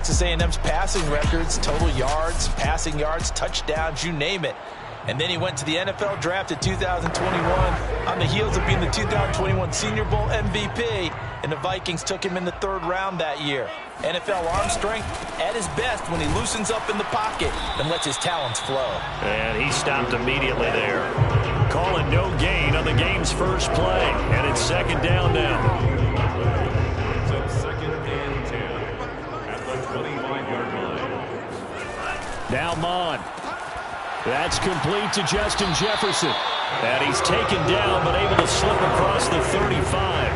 Texas A&M's passing records, total yards, passing yards, touchdowns, you name it. And then he went to the NFL draft in 2021 on the heels of being the 2021 Senior Bowl MVP, and the Vikings took him in the 3rd round that year. NFL arm strength at his best when he loosens up in the pocket and lets his talents flow. And he stopped immediately there. Calling no gain on the game's first play, and it's 2nd down now. It's 2nd and 10 at the 25-yard line. Now Mon. That's complete to Justin Jefferson. And he's taken down, but able to slip across the 35.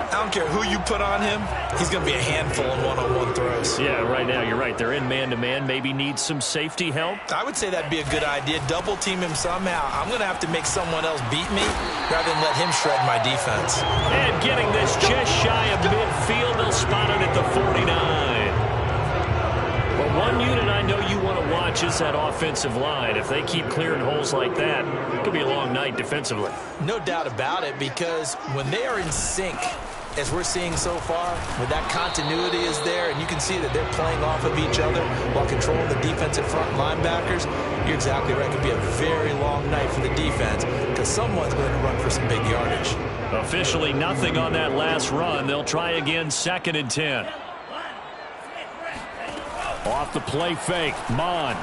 I don't care who you put on him, he's going to be a handful in one-on-one throws. Yeah, right now, you're right. They're in man-to-man. Maybe needs some safety help. I would say that'd be a good idea. Double team him somehow. I'm going to have to make someone else beat me rather than let him shred my defense. And getting this just shy of midfield. They'll spot it at the 49. But one unit I know you want to watch is that offensive line. If they keep clearing holes like that, it could be a long night defensively. No doubt about it, because when they are in sync, as we're seeing so far, when that continuity is there, and you can see that they're playing off of each other while controlling the defensive front linebackers, you're exactly right. It could be a very long night for the defense because someone's going to run for some big yardage. Officially nothing on that last run. They'll try again, 2nd and 10. Off the play fake, Mon.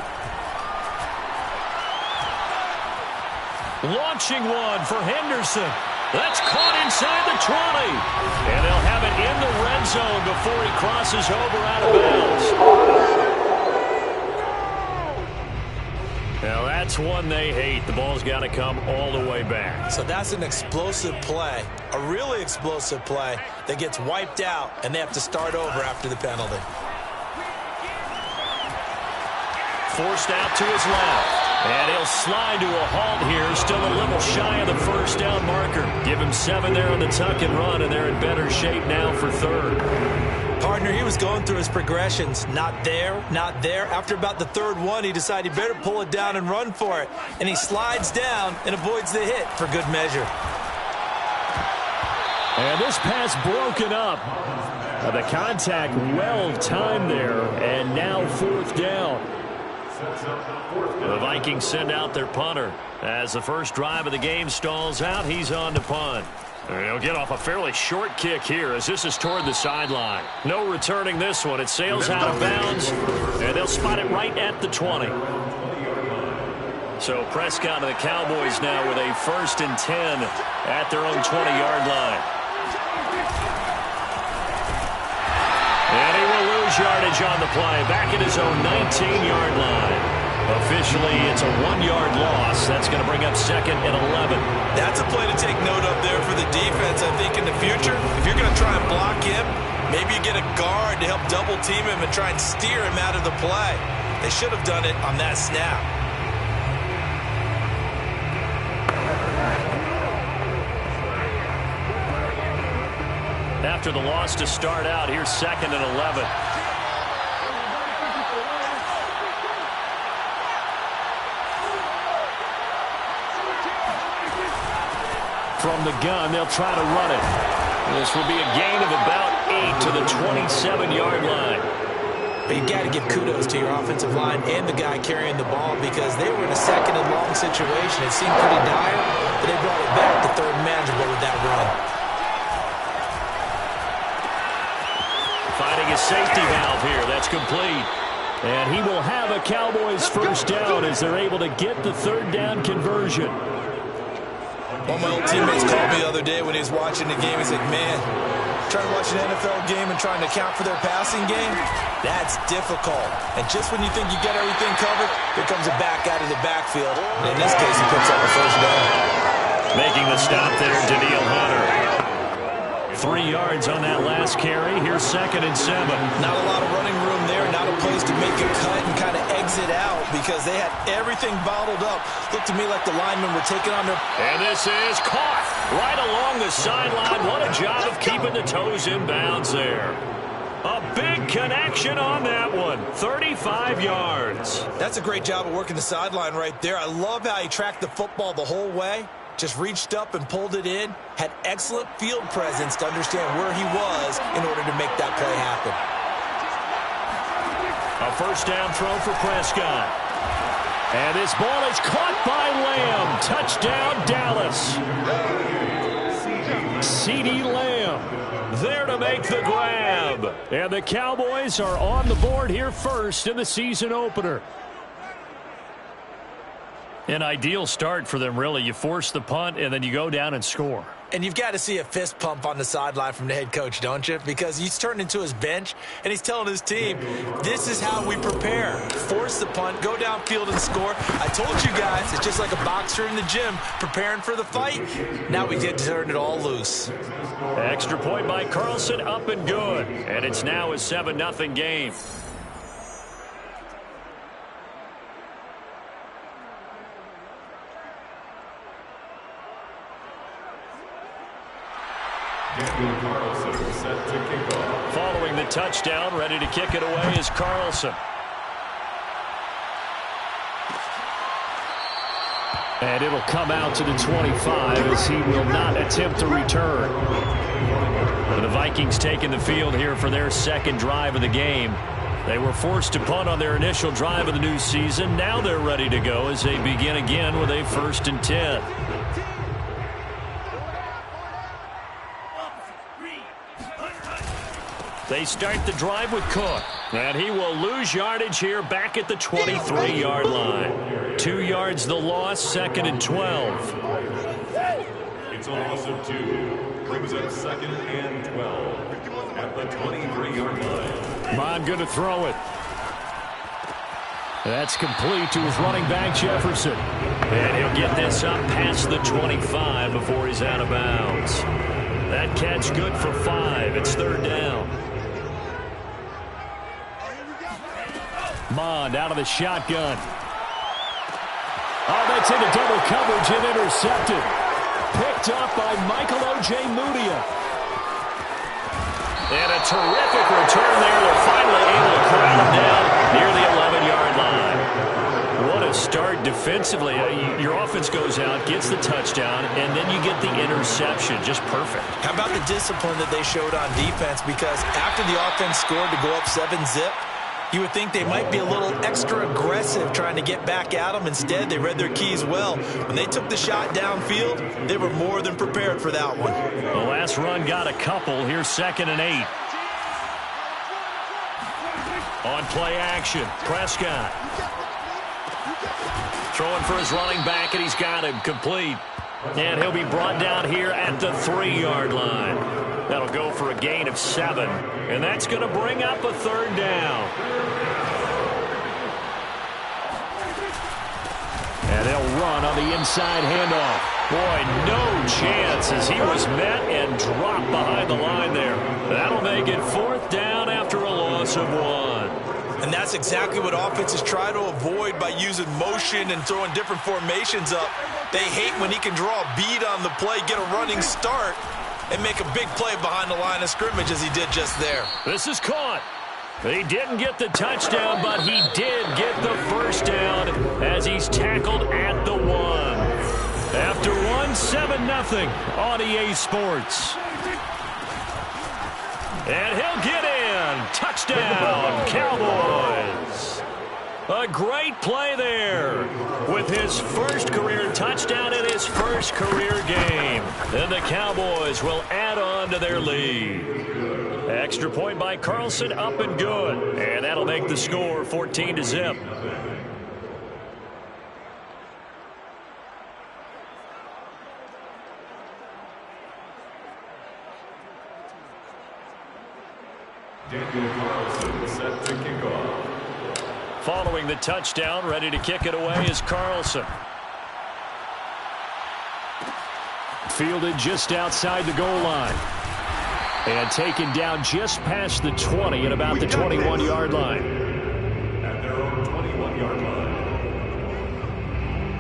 Launching one for Henderson. That's caught inside the 20. And they'll have it in the red zone before he crosses over out of bounds. Now that's one they hate. The ball's got to come all the way back. So that's an explosive play, a really explosive play that gets wiped out, and they have to start over after the penalty. Forced out to his left. And he'll slide to a halt here. Still a little shy of the 1st down marker. Give him 7 there on the tuck and run, and they're in better shape now for 3rd. Partner, he was going through his progressions. Not there, not there. After about the 3rd one, he decided he better pull it down and run for it. And he slides down and avoids the hit for good measure. And this pass broken up. The contact well timed there, and now 4th down. The Vikings send out their punter. As the first drive of the game stalls out, he's on to punt. He'll get off a fairly short kick here as this is toward the sideline. No returning this one. It sails out of bounds, and they'll spot it right at the 20. So Prescott and the Cowboys now with a 1st and 10 at their own 20-yard line. And he will lose yardage on the play. Back at his own 19-yard line. Officially, it's a 1-yard loss. That's going to bring up 2nd and 11. That's a play to take note of there for the defense, I think, in the future. If you're going to try and block him, maybe you get a guard to help double-team him and try and steer him out of the play. They should have done it on that snap. After the loss to start out, here's 2nd and 11. From the gun, they'll try to run it. This will be a gain of about 8 to the 27-yard line. But you got to give kudos to your offensive line and the guy carrying the ball because they were in a 2nd and long situation. It seemed pretty dire, but they brought it back to 3rd and manageable with that run. Finding a safety valve here. That's complete. And he will have a Cowboys 1st down as they're able to get the 3rd down conversion. One of my old teammates called me the other day when he was watching the game. He's like, man, trying to watch an NFL game and trying to account for their passing game, that's difficult. And just when you think you get everything covered, here comes a back out of the backfield. And in this case, he picks up a 1st down. Making the stop there, Danielle Hunter. 3 yards on that last carry. Here's 2nd and 7. Not a lot of running room there. Not a place to make a cut and kind of exit out because they had everything bottled up. Looked to me like the linemen were taking on their... And this is caught right along the sideline. What a job of keeping the toes in bounds there. A big connection on that one. 35 yards. That's a great job of working the sideline right there. I love how he tracked the football the whole way. Just reached up and pulled it in. Had excellent field presence to understand where he was in order to make that play happen. A first down throw for Prescott. And this ball is caught by Lamb. Touchdown, Dallas. CeeDee Lamb there to make the grab. And the Cowboys are on the board here first in the season opener. An ideal start for them, really. You force the punt, and then you go down and score. And you've got to see a fist pump on the sideline from the head coach, don't you? Because he's turned into his bench, and he's telling his team, this is how we prepare. Force the punt, go downfield and score. I told you guys, it's just like a boxer in the gym preparing for the fight. Now we get to turn it all loose. Extra point by Carlson, up and good. And it's now a 7-0 game. Set to kick off. Following the touchdown, ready to kick it away is Carlson. And it'll come out to the 25 as he will not attempt to return. The Vikings taking the field here for their second drive of the game. They were forced to punt on their initial drive of the new season. Now they're ready to go as they begin again with a 1st and 10. They start the drive with Cook. And he will lose yardage here back at the 23-yard line. 2 yards the loss, 2nd and 12. It's a loss of 2. Brings up 2nd and 12 at the 23-yard line. Bond going to throw it. That's complete to his running back, Jefferson. And he'll get this up past the 25 before he's out of bounds. That catch good for 5. It's 3rd down. Mond out of the shotgun. Oh, that's into double coverage and intercepted. Picked up by Michael O.J. Mudia. And a terrific return there. They're finally able to crowd him down near the 11-yard line. What a start defensively. Your offense goes out, gets the touchdown, and then you get the interception. Just perfect. How about the discipline that they showed on defense? Because after the offense scored to go up 7-zip, you would think they might be a little extra aggressive trying to get back at them. Instead, they read their keys well. When they took the shot downfield, they were more than prepared for that one. The last run got a couple. Here's 2nd and 8. On play action, Prescott. Throwing for his running back, and he's got him complete. And he'll be brought down here at the 3-yard line. That'll go for a gain of 7. And that's going to bring up a 3rd down. And they'll run on the inside handoff. Boy, no chance as he was met and dropped behind the line there. That'll make it 4th down after a loss of 1. And that's exactly what offenses try to avoid by using motion and throwing different formations up. They hate when he can draw a bead on the play, get a running start, and make a big play behind the line of scrimmage as he did just there. This is caught. He didn't get the touchdown, but he did get the 1st down as he's tackled at the 1. After 1, 7-0 on EA Sports. And he'll get in. Touchdown, Cowboys. A great play there with his first career touchdown in his first career game. And the Cowboys will add on to their lead. Extra point by Carlson, up and good. And that'll make the score 14-0. Daniel Carlson set to kick off. Following the touchdown, ready to kick it away is Carlson. Fielded just outside the goal line. And taken down just past the 20 at about the 21-yard line. At their own 21-yard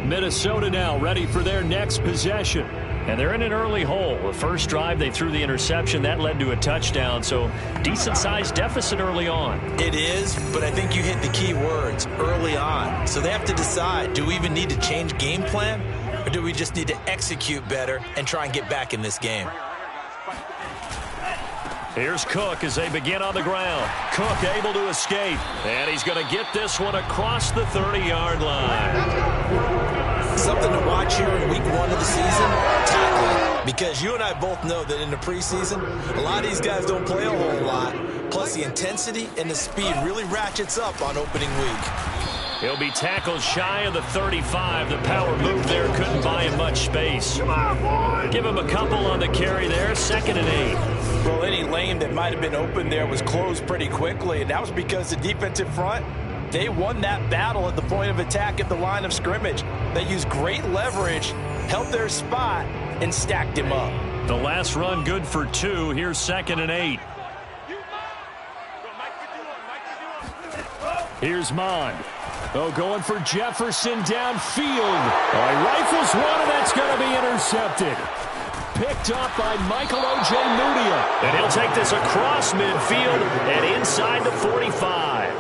line. Minnesota now ready for their next possession. And they're in an early hole. The first drive, they threw the interception. That led to a touchdown, so decent-sized deficit early on. It is, but I think you hit the key words, early on. So they have to decide, do we even need to change game plan, or do we just need to execute better and try and get back in this game? Here's Cook as they begin on the ground. Cook able to escape. And he's going to get this one across the 30-yard line. Something to watch here in week 1 of the season, tackling. Because you and I both know that in the preseason, a lot of these guys don't play a whole lot. Plus, the intensity and the speed really ratchets up on opening week. He'll be tackled shy of the 35. The power move there couldn't buy him much space. Give him a couple on the carry there. 2nd and 8. Well, any lane that might have been open there was closed pretty quickly, and that was because the defensive front, they won that battle at the point of attack at the line of scrimmage. They used great leverage, held their spot, and stacked him up. The last run good for 2. Here's 2nd and 8. Here's Mond. Oh, going for Jefferson downfield. Oh, he rifles one, and that's going to be intercepted. Picked up by Michael O.J. Mudia. And he'll take this across midfield and inside the 45.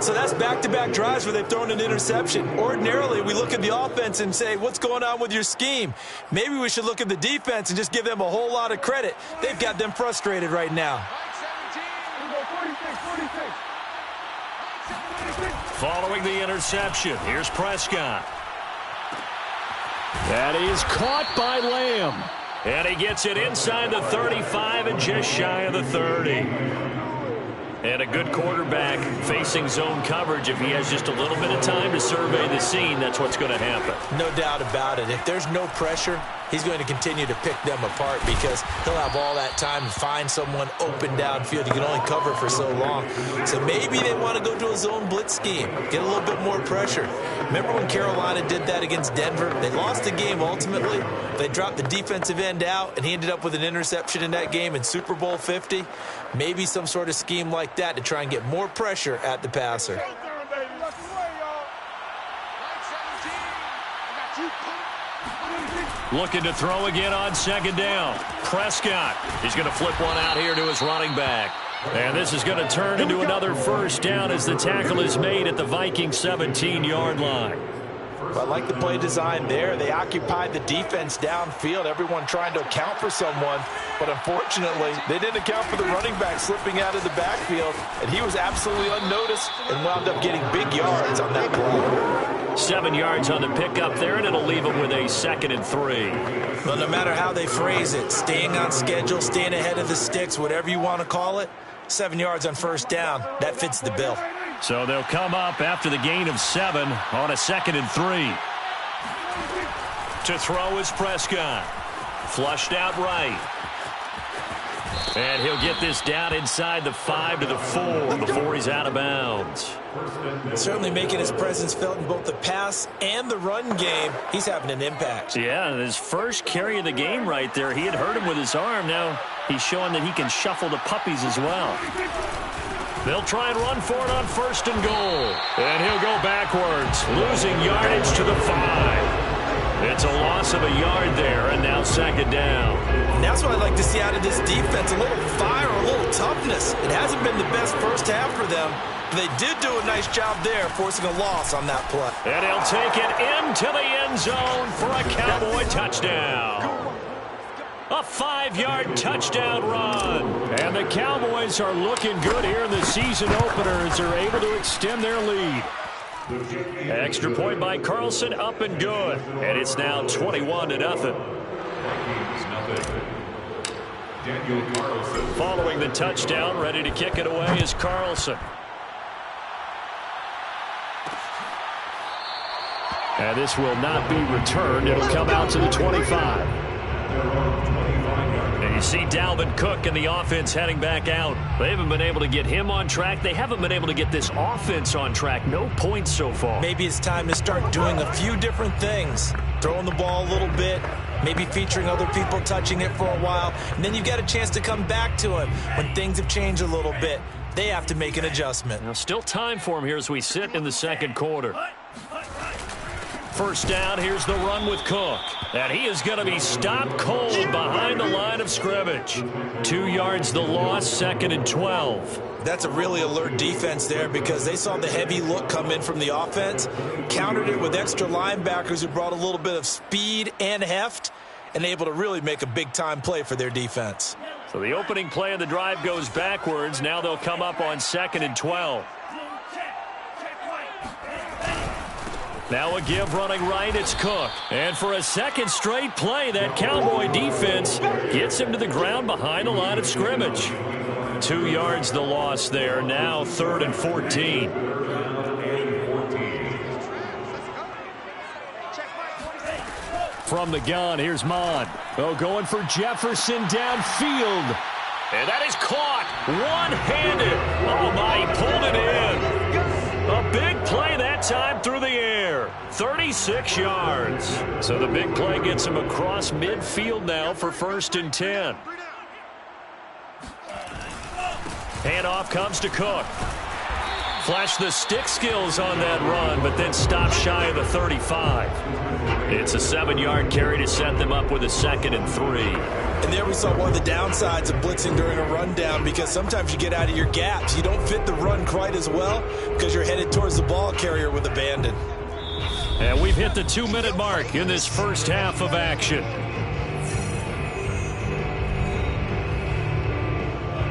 So that's back-to-back drives where they've thrown an interception. Ordinarily, we look at the offense and say, what's going on with your scheme? Maybe we should look at the defense and just give them a whole lot of credit. They've got them frustrated right now. Following the interception, here's Prescott. That is caught by Lamb. And he gets it inside the 35 and just shy of the 30. And a good quarterback facing zone coverage. If he has just a little bit of time to survey the scene, that's what's going to happen. No doubt about it. If there's no pressure, he's going to continue to pick them apart because he'll have all that time to find someone open downfield. You can only cover for so long. So maybe they want to go to a zone blitz scheme, get a little bit more pressure. Remember when Carolina did that against Denver? They lost the game ultimately. They dropped the defensive end out, and he ended up with an interception in that game in Super Bowl 50. Maybe some sort of scheme like that to try and get more pressure at the passer. Looking to throw again on 2nd down. Prescott. He's going to flip one out here to his running back. And this is going to turn into another 1st down as the tackle is made at the Vikings 17-yard line. Well, I like the play design there. They occupied the defense downfield, everyone trying to account for someone. But unfortunately, they didn't account for the running back slipping out of the backfield. And he was absolutely unnoticed and wound up getting big yards on that play. 7 yards on the pickup there, and it'll leave him with a 2nd and 3. Well, no matter how they phrase it, staying on schedule, staying ahead of the sticks, whatever you want to call it, 7 yards on 1st down, that fits the bill. So they'll come up after the gain of 7 on a 2nd and 3. To throw is Prescott. Flushed out right. And he'll get this down inside the 5 to the 4 before he's out of bounds. Certainly making his presence felt in both the pass and the run game. He's having an impact. Yeah, his first carry of the game right there. He had hurt him with his arm. Now he's showing that he can shuffle the puppies as well. They'll try and run for it on 1st and goal. And he'll go backwards, losing yardage to the 5. It's a loss of a yard there, and now 2nd down. And that's what I like to see out of this defense, a little fire, a little toughness. It hasn't been the best first half for them, but they did do a nice job there, forcing a loss on that play. And he'll take it into the end zone for a Cowboy touchdown. A 5-yard touchdown run. And the Cowboys are looking good here in the season opener as they're able to extend their lead. Extra point by Carlson, up and good. And it's now 21-0. Following the touchdown, ready to kick it away is Carlson. And this will not be returned. It'll come out to the 25. And you see Dalvin Cook and the offense heading back out. They haven't been able to get him on track. They haven't been able to get this offense on track. No points so far. Maybe it's time to start doing a few different things. Throwing the ball a little bit, maybe featuring other people touching it for a while, and then you've got a chance to come back to him when things have changed a little bit. They have to make an adjustment. Now, still time for him here as we sit in the 2nd quarter. 1st down, here's the run with Cook. And he is going to be stopped cold behind the line of scrimmage. 2 yards the loss, 2nd and 12. That's a really alert defense there because they saw the heavy look come in from the offense, countered it with extra linebackers who brought a little bit of speed and heft, and able to really make a big-time play for their defense. So the opening play of the drive goes backwards. Now they'll come up on 2nd and 12. Now a give running right, it's Cook. And for a second straight play, that Cowboy defense gets him to the ground behind the line of scrimmage. 2 yards the loss there. Now 3rd and 14. From the gun, here's Mond. Oh, going for Jefferson downfield. And that is caught one-handed. Oh, my, he pulled it in. A big play that time through the air. 36 yards. So the big play gets him across midfield now for 1st and 10. Handoff comes to Cook. Flashed the stick skills on that run, but then stopped shy of the 35. It's a 7-yard carry to set them up with a 2nd and 3. And there we saw one of the downsides of blitzing during a rundown, because sometimes you get out of your gaps. You don't fit the run quite as well because you're headed towards the ball carrier with abandon. And we've hit the 2-minute mark in this first half of action.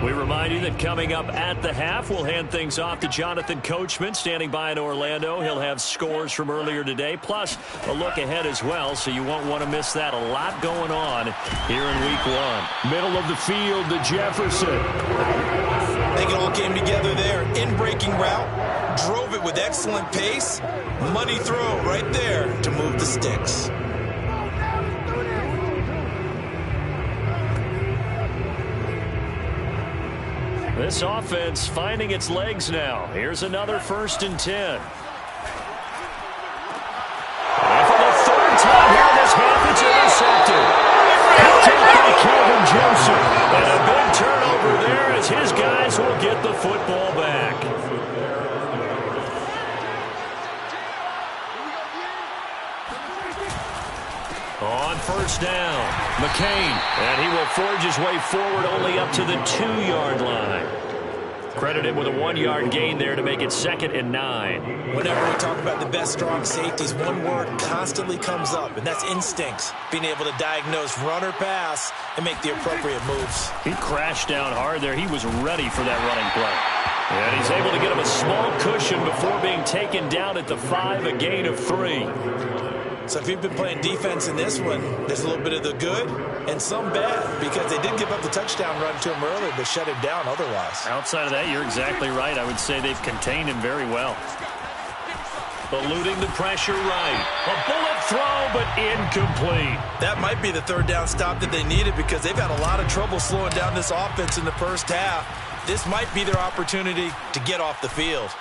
We remind you that coming up at the half, we'll hand things off to Jonathan Coachman, standing by in Orlando. He'll have scores from earlier today, plus a look ahead as well, so you won't want to miss that. A lot going on here in Week 1. Middle of the field to Jefferson. I think it all came together there. In-breaking route, drove it with excellent pace. Money throw right there to move the sticks. This offense finding its legs now. Here's another 1st and 10. And for the 3rd time here this half, it's intercepted. Picked up by Kelvin Joseph. And a big turnover there as his guys will get the football back. On 1st down, McCain, and he will forge his way forward only up to the 2-yard line. Credited with a 1-yard gain there to make it 2nd and 9. Whenever we talk about the best strong safeties, one word constantly comes up, and that's instincts. Being able to diagnose run or pass and make the appropriate moves. He crashed down hard there. He was ready for that running play. And he's able to get him a small cushion before being taken down at the 5, a gain of 3. So if you've been playing defense in this one, there's a little bit of the good and some bad, because they did give up the touchdown run to him earlier, but shut him down otherwise. Outside of that, you're exactly right. I would say they've contained him very well. Eluding the pressure right. A bullet throw, but incomplete. That might be the 3rd down stop that they needed, because they've had a lot of trouble slowing down this offense in the first half. This might be their opportunity to get off the field.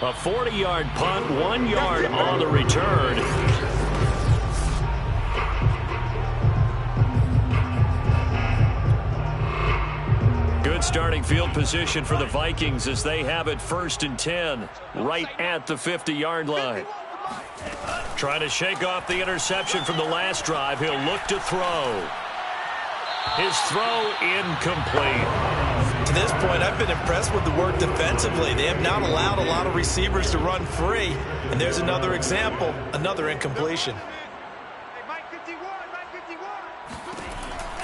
A 40-yard punt, 1 yard on the return. Good starting field position for the Vikings as they have it 1st and 10, right at the 50-yard line. Trying to shake off the interception from the last drive. He'll look to throw. His throw incomplete. To this point, I've been impressed with the work defensively. They have not allowed a lot of receivers to run free. And there's another example, another incompletion.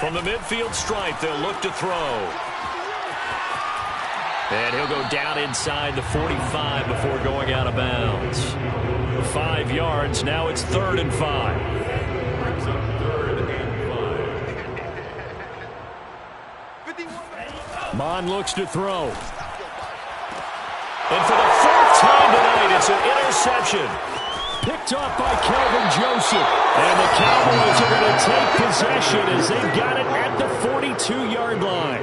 From the midfield stripe, they'll look to throw. And he'll go down inside the 45 before going out of bounds. 5 yards, now it's 3rd and 5. Mond looks to throw. And for the 4th time tonight, it's an interception. Picked off by Kelvin Joseph. And the Cowboys are going to take possession as they've got it at the 42-yard line.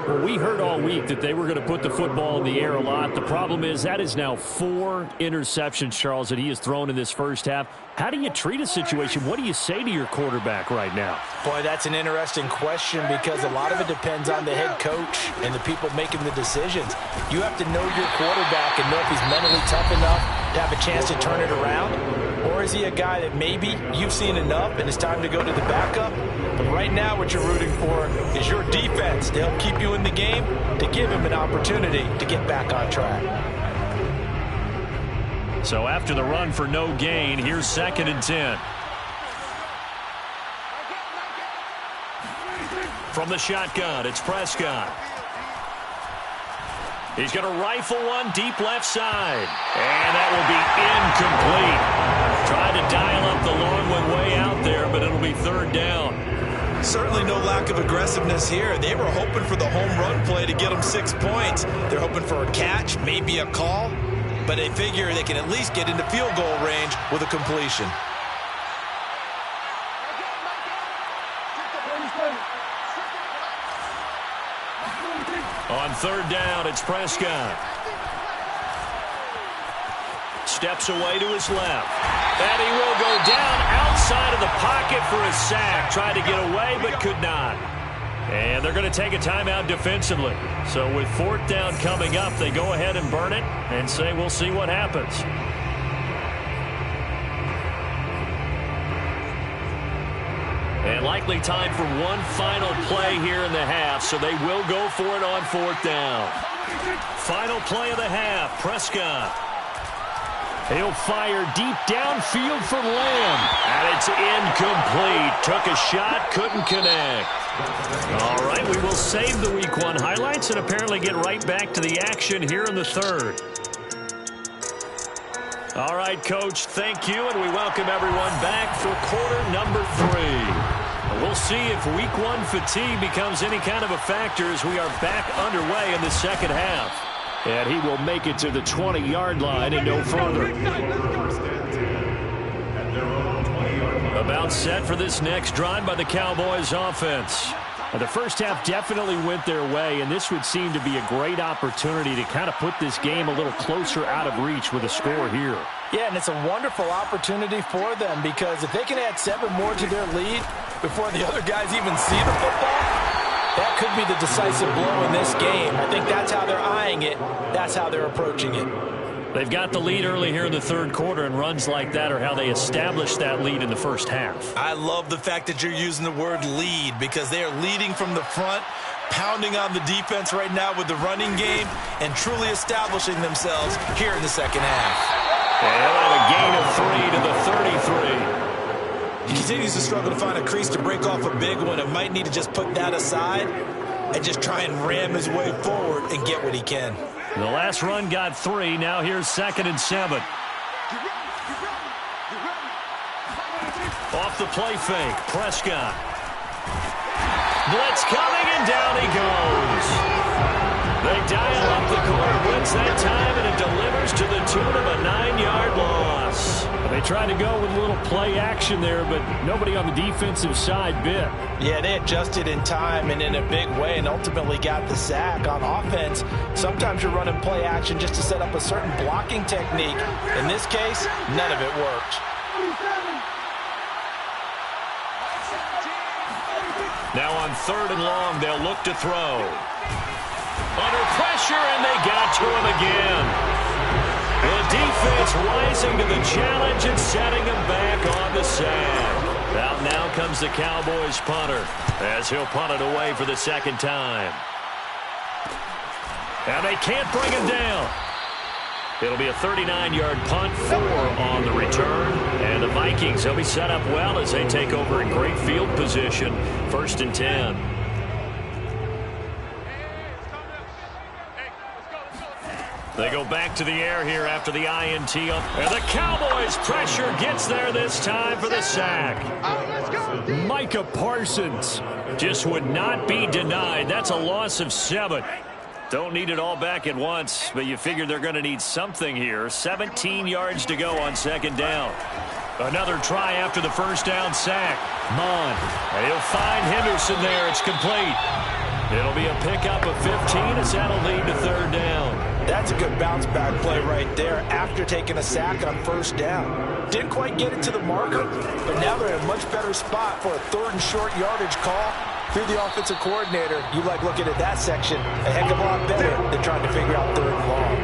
Well, we heard all week that they were going to put the football in the air a lot. The problem is that is now 4 interceptions, Charles, that he has thrown in this first half. How do you treat a situation? What do you say to your quarterback right now? Boy, that's an interesting question, because a lot of it depends on the head coach and the people making the decisions. You have to know your quarterback and know if he's mentally tough enough to have a chance to turn it around. Or is he a guy that maybe you've seen enough and it's time to go to the backup? But right now what you're rooting for is your defense to help keep you in the game, to give him an opportunity to get back on track. So after the run for no gain, here's 2nd and 10. From the shotgun, it's Prescott. He's going to rifle one deep left side. And that will be incomplete. Tried to dial up the long one way out there, but it'll be third down. Certainly no lack of aggressiveness here. They were hoping for the home run play to get them 6 points. They're hoping for a catch, maybe a call, but they figure they can at least get into field goal range with a completion. On third down, it's Prescott. Steps away to his left. And he will go down outside of the pocket for a sack. Tried to get away, but could not. And they're going to take a timeout defensively. So with fourth down coming up, they go ahead and burn it and say we'll see what happens. And likely time for one final play here in the half, so they will go for it on fourth down. Final play of the half, Prescott. He'll fire deep downfield for Lamb. And it's incomplete. Took a shot, couldn't connect. All right, we will save the Week 1 highlights and apparently get right back to the action here in the third. All right, Coach, thank you, and we welcome everyone back for quarter number 3. We'll see if Week 1 fatigue becomes any kind of a factor as we are back underway in the second half. And he will make it to the 20-yard line and no further. About set for this next drive by the Cowboys offense. The first half definitely went their way, and this would seem to be a great opportunity to kind of put this game a little closer out of reach with a score here. Yeah, and it's a wonderful opportunity for them because if they can add 7 more to their lead before the other guys even see the football, that could be the decisive blow in this game. I think that's how they're eyeing it. That's how they're approaching it. They've got the lead early here in the third quarter, and runs like that are how they establish that lead in the first half. I love the fact that you're using the word lead because they are leading from the front, pounding on the defense right now with the running game, and truly establishing themselves here in the second half. And he'll have a gain of 3 to the 33. He continues to struggle to find a crease to break off a big one and might need to just put that aside and just try and ram his way forward and get what he can. The last run got 3. Now here's 2nd and 7. Off the play fake, Prescott. Blitz coming, and down he goes. They dial up the corner blitz that time, and it delivers to the tune of a 9-yard loss. They tried to go with a little play action there, but nobody on the defensive side bit. Yeah, they adjusted in time and in a big way and ultimately got the sack. On offense, sometimes you're running play action just to set up a certain blocking technique. In this case, none of it worked. Now on 3rd and long, they'll look to throw. Under pressure, and they got to him again. The defense rising to the challenge and setting him back on the sack. Out now comes the Cowboys punter as he'll punt it away for the second time. And they can't bring him down. It'll be a 39-yard punt, 4 on the return. And the Vikings, they'll be set up well as they take over in great field position. 1st and 10. They go back to the air here after the INT. And the Cowboys pressure gets there this time for the sack. Micah Parsons just would not be denied. That's a loss of 7. Don't need it all back at once, but you figure they're going to need something here. 17 yards to go on 2nd down. Another try after the first down sack. Mon. And he'll find Henderson there. It's complete. It'll be a pickup of 15 as that'll lead to 3rd down. That's a good bounce back play right there after taking a sack on 1st down. Didn't quite get it to the marker, but now they're in a much better spot for a 3rd and short yardage call. Through the offensive coordinator, you like looking at that section a heck of a lot better than trying to figure out 3rd and long.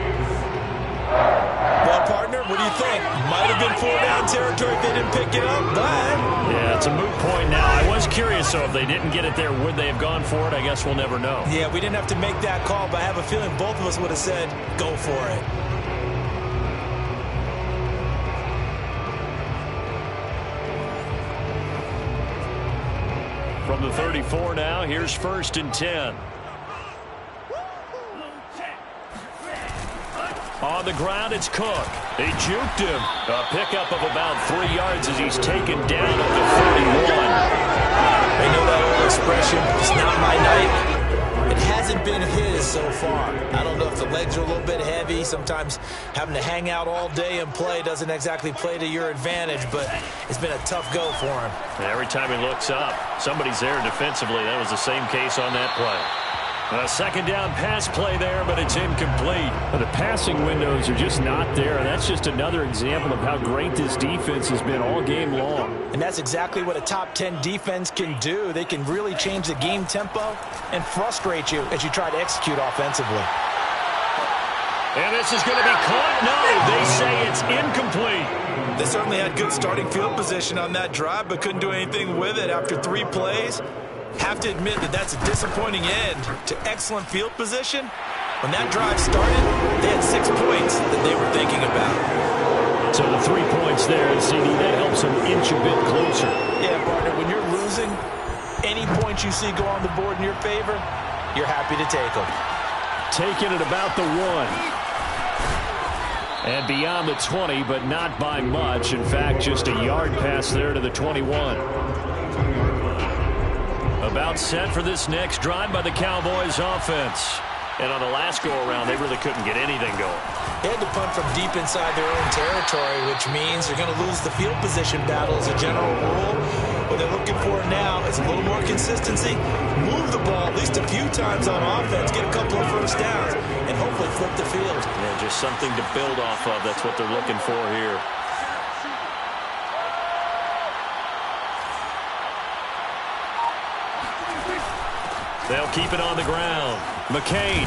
Well, partner, what do you think? Might have been 4-down territory if they didn't pick it up, but... Yeah, it's a moot point now. I was curious, so if they didn't get it there, would they have gone for it? I guess we'll never know. Yeah, we didn't have to make that call, but I have a feeling both of us would have said, go for it. From From the 34 now, here's 1st and 10. On the ground, it's Cook. They juked him. A pickup of about 3 yards as he's taken down at the 31. They know that old expression, it's not my night. It hasn't been his so far. I don't know if the legs are a little bit heavy. Sometimes having to hang out all day and play doesn't exactly play to your advantage, but it's been a tough go for him. Every time he looks up, somebody's there defensively. That was the same case on that play. A 2nd down pass play there, but it's incomplete. The passing windows are just not there. That's just another example of how great this defense has been all game long. And that's exactly what a top 10 defense can do. They can really change the game tempo and frustrate you as you try to execute offensively. And this is going to be caught. No, they say it's incomplete. They certainly had good starting field position on that drive, but couldn't do anything with it after 3 plays. Have to admit that that's a disappointing end to excellent field position. When that drive started, they had 6 points that they were thinking about. So the 3 points there, CD, that helps them inch a bit closer. Yeah, partner, when you're losing, any points you see go on the board in your favor, you're happy to take them. Taking it about the 1. And beyond the 20, but not by much. In fact, just a yard pass there to the 21. About set for this next drive by the Cowboys offense. And on the last go-around, they really couldn't get anything going. They had to punt from deep inside their own territory, which means they're going to lose the field position battle as a general rule. What they're looking for now is a little more consistency, move the ball at least a few times on offense, get a couple of first downs, and hopefully flip the field. Yeah, just something to build off of. That's what they're looking for here. They'll keep it on the ground. McCain.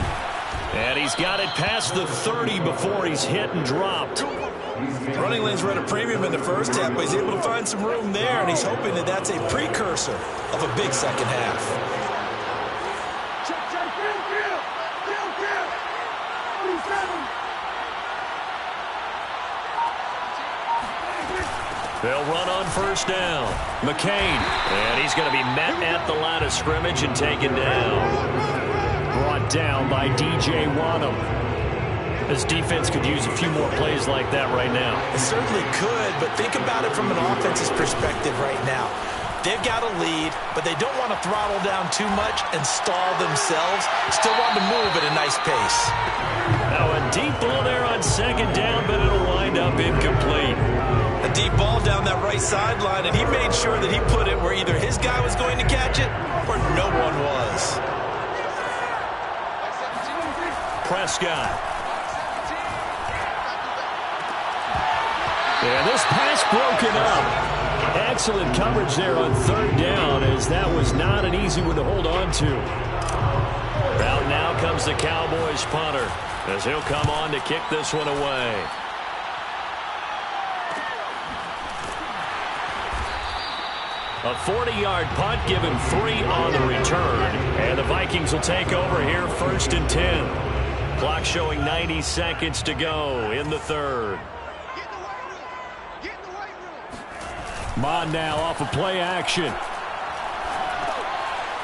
And he's got it past the 30 before he's hit and dropped. Running lanes were at a premium in the first half, but he's able to find some room there, and he's hoping that that's a precursor of a big second half. They'll run on 1st down. McCain. And he's going to be met at the line of scrimmage and taken down. Brought down by DJ Wanham. This defense could use a few more plays like that right now. It certainly could, but think about it from an offense's perspective right now. They've got a lead, but they don't want to throttle down too much and stall themselves. Still want to move at a nice pace. Now a deep ball there on 2nd down, but it'll wind up incomplete. A deep ball down that right sideline, and he made sure that he put it where either his guy was going to catch it or no one was. Prescott. And this pass broken up. Excellent coverage there on 3rd down, as that was not an easy one to hold on to. Out now comes the Cowboys punter, as he'll come on to kick this one away. A 40-yard punt, given 3 on the return. And the Vikings will take over here 1st and 10. Clock showing 90 seconds to go in the 3rd. Mon now off of play action.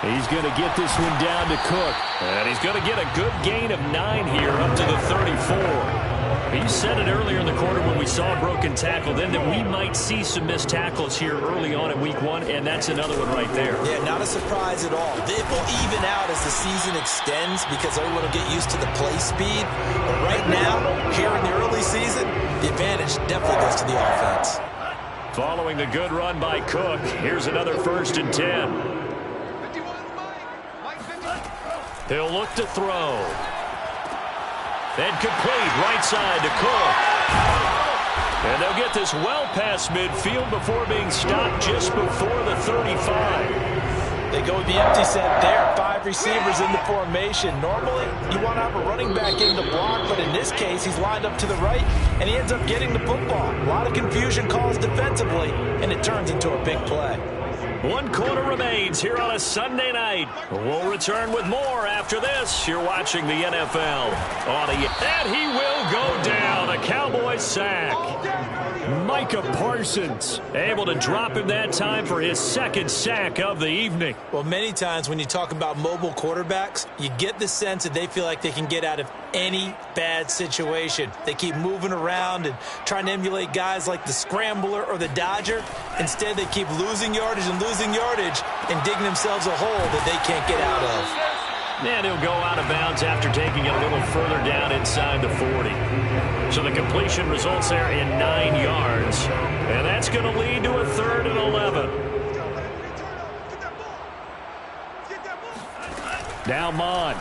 He's going to get this one down to Cook. And he's going to get a good gain of 9 here up to the 34. He said it earlier in the quarter when we saw a broken tackle then that we might see some missed tackles here early on in week 1, and that's another one right there. Yeah, not a surprise at all. It will even out as the season extends because everyone will get used to the play speed. But right now, here in the early season, the advantage definitely goes to the offense. Following the good run by Cook, here's another 1st and 10. He'll look to throw. And complete right side to Cook. And they'll get this well past midfield before being stopped just before the 35. They go with the empty set there. 5 receivers in the formation. Normally, you want to have a running back in the block, but in this case, he's lined up to the right, and he ends up getting the football. A lot of confusion calls defensively, and it turns into a big play. 1 quarter remains here on a Sunday night. We'll return with more after this. You're watching the NFL. And he will go down. A Cowboys sack. Micah Parsons able to drop him that time for his 2nd sack of the evening. Well, many times when you talk about mobile quarterbacks, you get the sense that they feel like they can get out of any bad situation. They keep moving around and trying to emulate guys like the Scrambler or the Dodger. Instead, they keep losing yardage and digging themselves a hole that they can't get out of. And he'll go out of bounds after taking it a little further down inside the 40. So the completion results there in 9 yards. And that's going to lead to a 3rd and 11. Now Mon.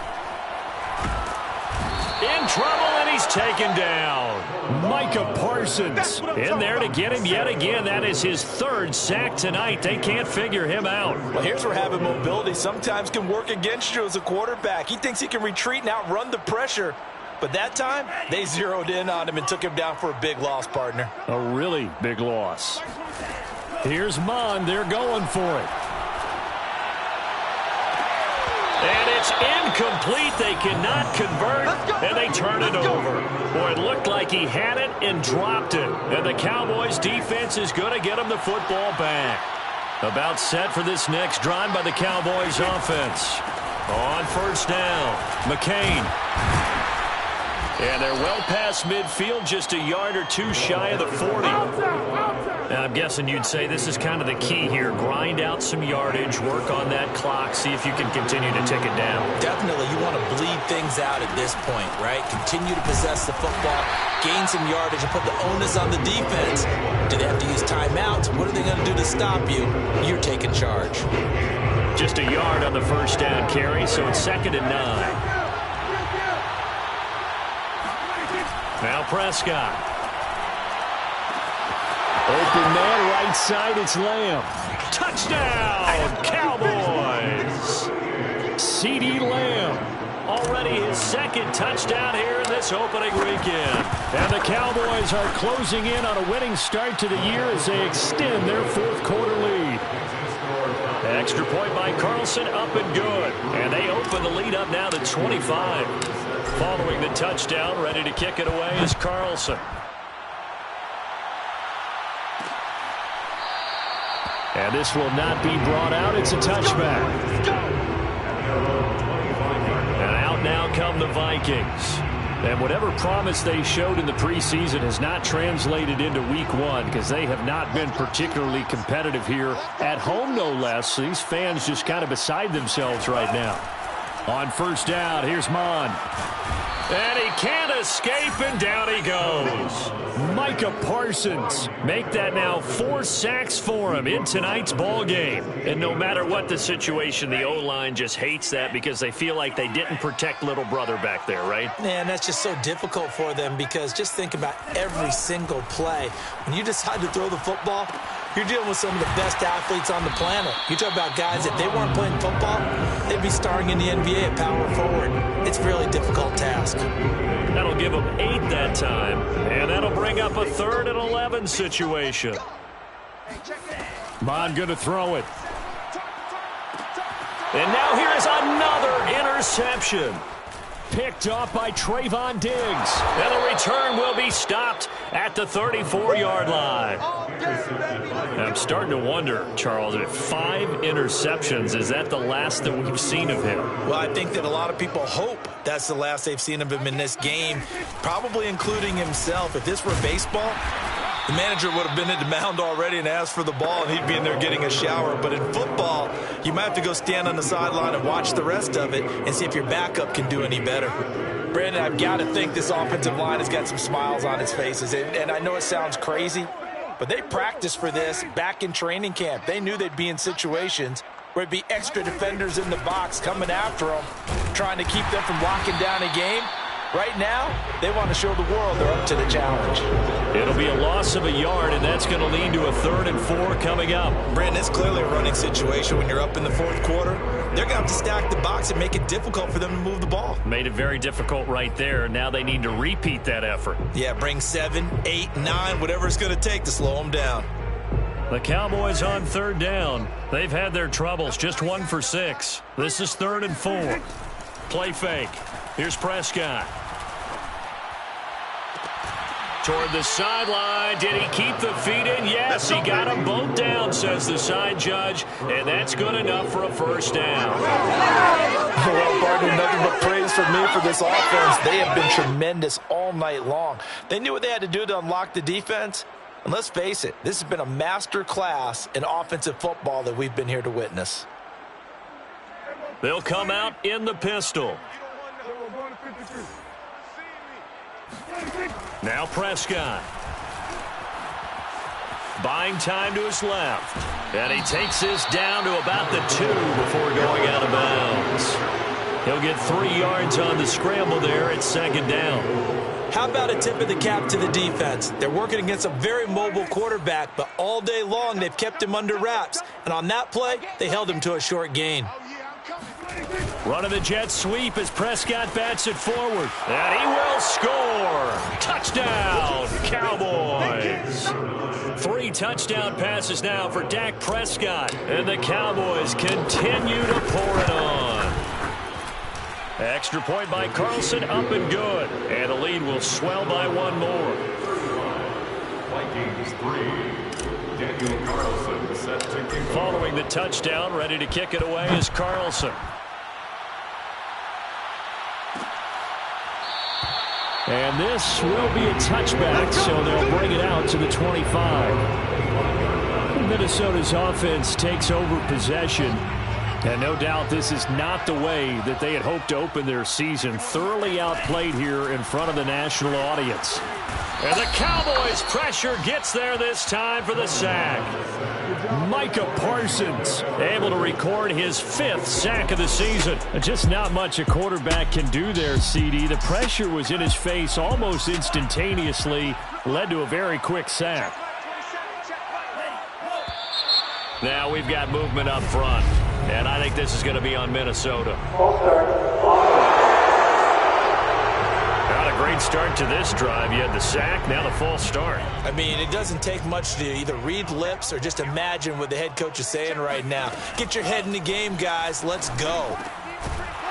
In trouble, and he's taken down. Micah Parsons in there to get him yet again. That is his 3rd sack tonight. They can't figure him out. Well, here's where having mobility sometimes can work against you as a quarterback. He thinks he can retreat and outrun the pressure. But that time, they zeroed in on him and took him down for a big loss, partner. A really big loss. Here's Mon. They're going for it. And it's incomplete. They cannot convert, and they turn it over. Boy, it looked like he had it and dropped it. And the Cowboys defense is going to get him the football back. About set for this next drive by the Cowboys offense. On 1st down, McCain. And they're well past midfield, just a yard or 2 shy of the 40. Now, I'm guessing you'd say this is kind of the key here. Grind out some yardage, work on that clock, see if you can continue to tick it down. Definitely, you want to bleed things out at this point, right? Continue to possess the football, gain some yardage, and put the onus on the defense. Do they have to use timeouts? What are they going to do to stop you? You're taking charge. Just a yard on the 1st down carry, so it's 2nd and 9. Now Prescott. Open man, right side, it's Lamb. Touchdown, Cowboys! CeeDee Lamb. Already his 2nd touchdown here in this opening weekend. And the Cowboys are closing in on a winning start to the year as they extend their 4th quarter lead. Extra point by Carlson, up and good. And they open the lead up now to 25. Following the touchdown, ready to kick it away is Carlson. And this will not be brought out. It's a touchback. And out now come the Vikings. And whatever promise they showed in the preseason has not translated into week 1 because they have not been particularly competitive here at home, no less. So these fans just kind of beside themselves right now. On 1st down, here's Mon. And he can't escape, and down he goes. Micah Parsons make that now 4 sacks for him in tonight's ball game. And no matter what the situation, the O-line just hates that because they feel like they didn't protect little brother back there, right? Man, that's just so difficult for them because just think about every single play. When you decide to throw the football, you're dealing with some of the best athletes on the planet. You talk about guys, if they weren't playing football, they'd be starring in the NBA at power forward. It's a really difficult task. That'll give them 8 that time, and that'll bring up a 3rd and 11 situation. Mon going to throw it. And now here's another interception. Picked off by Trayvon Diggs. And the return will be stopped at the 34-yard line. I'm starting to wonder, Charles, if 5 interceptions, is that the last that we've seen of him? Well, I think that a lot of people hope that's the last they've seen of him in this game, probably including himself. If this were baseball, the manager would have been in the mound already and asked for the ball, and he'd be in there getting a shower. But in football, you might have to go stand on the sideline and watch the rest of it and see if your backup can do any better. Brandon, I've got to think this offensive line has got some smiles on its faces. And I know it sounds crazy, but they practiced for this back in training camp. They knew they'd be in situations where it'd be extra defenders in the box coming after them, trying to keep them from locking down a game. Right now, they want to show the world they're up to the challenge. It'll be a loss of a yard, and that's going to lead to a 3rd and 4 coming up. Brandon, it's clearly a running situation when you're up in the 4th quarter. They're going to have to stack the box and make it difficult for them to move the ball. Made it very difficult right there. Now they need to repeat that effort. Yeah, bring 7, 8, 9, whatever it's going to take to slow them down. The Cowboys on third down. They've had their troubles, just 1 for 6. This is 3rd and 4. Play fake. Here's Prescott. Toward the sideline. Did he keep the feet in? Yes, he got them both down, says the side judge, and that's good enough for a first down. Well, Barton, nothing but praise for me for this offense. They have been tremendous all night long. They knew what they had to do to unlock the defense. And let's face it, this has been a master class in offensive football that we've been here to witness. They'll come out in the pistol. Now Prescott. Buying time to his left. And he takes this down to about the 2 before going out of bounds. He'll get 3 yards on the scramble there at 2nd down. How about a tip of the cap to the defense? They're working against a very mobile quarterback, but all day long they've kept him under wraps. And on that play, they held him to a short gain. Running the jet sweep as Prescott bats it forward. And he will score. Touchdown, Cowboys. 3 touchdown passes now for Dak Prescott. And the Cowboys continue to pour it on. Extra point by Carlson, up and good. And the lead will swell by 1 more. Vikings 3. Daniel Carlson set to kick off. Following the touchdown, ready to kick it away is Carlson. And this will be a touchback, so they'll bring it out to the 25. Minnesota's offense takes over possession. And no doubt this is not the way that they had hoped to open their season. Thoroughly outplayed here in front of the national audience. And the Cowboys' pressure gets there this time for the sack. Micah Parsons able to record his 5th sack of the season. Just not much a quarterback can do there, CD. The pressure was in his face almost instantaneously, led to a very quick sack. Now we've got movement up front, and I think this is going to be on Minnesota. Not a great start to this drive. You had the sack, now the false start. I mean, it doesn't take much to either read lips or just imagine what the head coach is saying right now. Get your head in the game, guys. Let's go.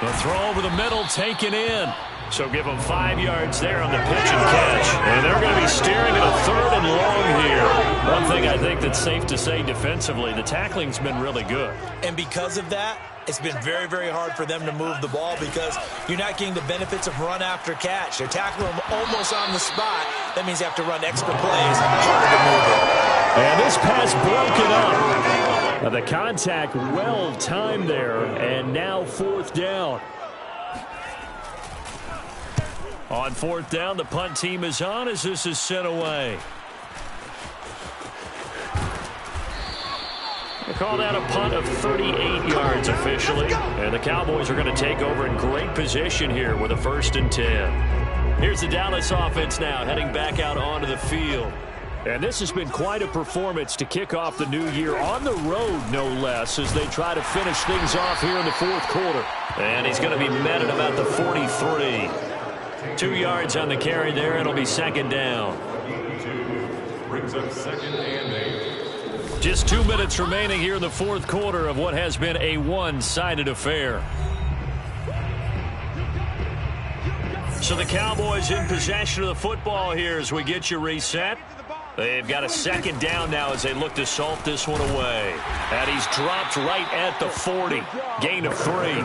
The throw over the middle taken in. So give them 5 yards there on the pitch and catch. And they're going to be staring at a 3rd and long here. One thing I think that's safe to say defensively, the tackling's been really good. And because of that, it's been very, very hard for them to move the ball because you're not getting the benefits of run after catch. They're tackling them almost on the spot. That means you have to run extra plays harder to move it. And this pass broken up. The contact well timed there, and now 4th down. On 4th down, the punt team is on as this is sent away. They call that a punt of 38 yards officially. And the Cowboys are going to take over in great position here with a 1st and 10. Here's the Dallas offense now heading back out onto the field. And this has been quite a performance to kick off the new year on the road, no less, as they try to finish things off here in the 4th quarter. And he's going to be met at about the 43. 2 yards on the carry there. It'll be 2nd down. Brings up 2nd and 8. Just 2 minutes remaining here in the 4th quarter of what has been a one-sided affair. So the Cowboys in possession of the football here as we get you reset. They've got a 2nd down now as they look to salt this one away. And he's dropped right at the 40. Gain of 3.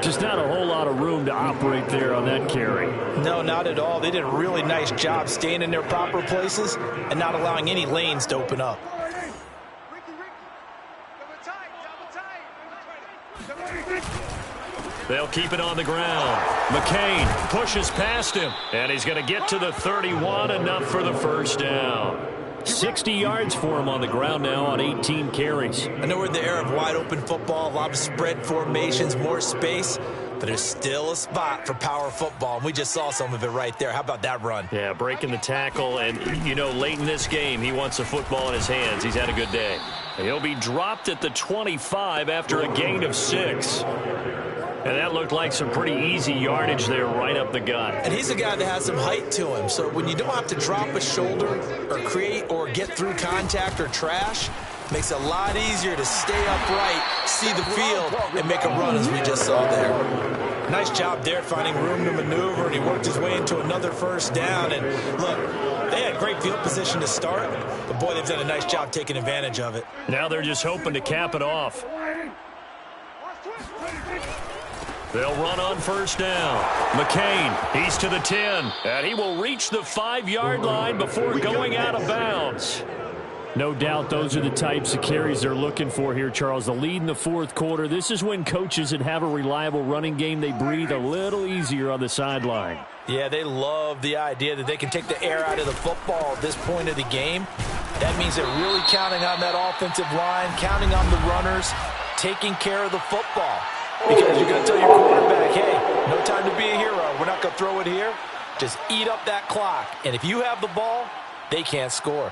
Just not a whole lot of room to operate there on that carry. No, not at all. They did a really nice job staying in their proper places and not allowing any lanes to open up. They'll keep it on the ground. McCain pushes past him, and he's going to get to the 31, enough for the 1st down. 60 yards for him on the ground now on 18 carries. I know we're in the era of wide-open football, a lot of spread formations, more space, but there's still a spot for power football, and we just saw some of it right there. How about that run? Yeah, breaking the tackle, and, you know, late in this game, he wants the football in his hands. He's had a good day. He'll be dropped at the 25 after a gain of 6. And that looked like some pretty easy yardage there right up the gut. And he's a guy that has some height to him. So when you don't have to drop a shoulder or create or get through contact or trash, makes it a lot easier to stay upright, see the field, and make a run as we just saw there. Nice job there finding room to maneuver, and he worked his way into another first down. And look, they had great field position to start, but boy, they've done a nice job taking advantage of it. Now they're just hoping to cap it off. They'll run on first down. McCain, he's to the 10, and he will reach the 5-yard line before going out of bounds. No doubt those are the types of carries they're looking for here, Charles. The lead in the fourth quarter. This is when coaches that have a reliable running game, they breathe a little easier on the sideline. Yeah, they love the idea that they can take the air out of the football at this point of the game. That means they're really counting on that offensive line, counting on the runners, taking care of the football. Because you're going to tell your quarterback, hey, no time to be a hero. We're not going to throw it here. Just eat up that clock. And if you have the ball, they can't score.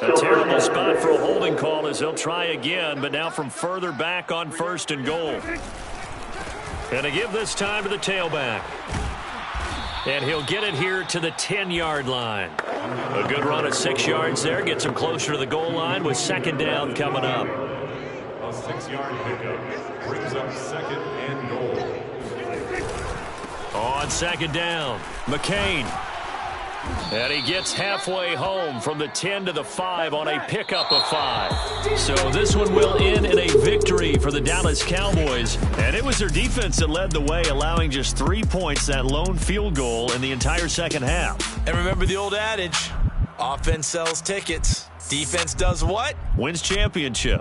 A terrible spot for a holding call as they'll try again, but now from further back on first and goal. And to give this time to the tailback. And he'll get it here to the 10-yard line. A good run of 6 yards there. Gets him closer to the goal line with second down coming up. A 6-yard pickup brings up second and goal. On second down, McCain. And he gets halfway home from the 10 to the 5 on a pickup of 5. So this one will end in a victory for the Dallas Cowboys. And it was their defense that led the way, allowing just 3 points, that lone field goal in the entire second half. And remember the old adage, offense sells tickets. Defense does what? Wins championship.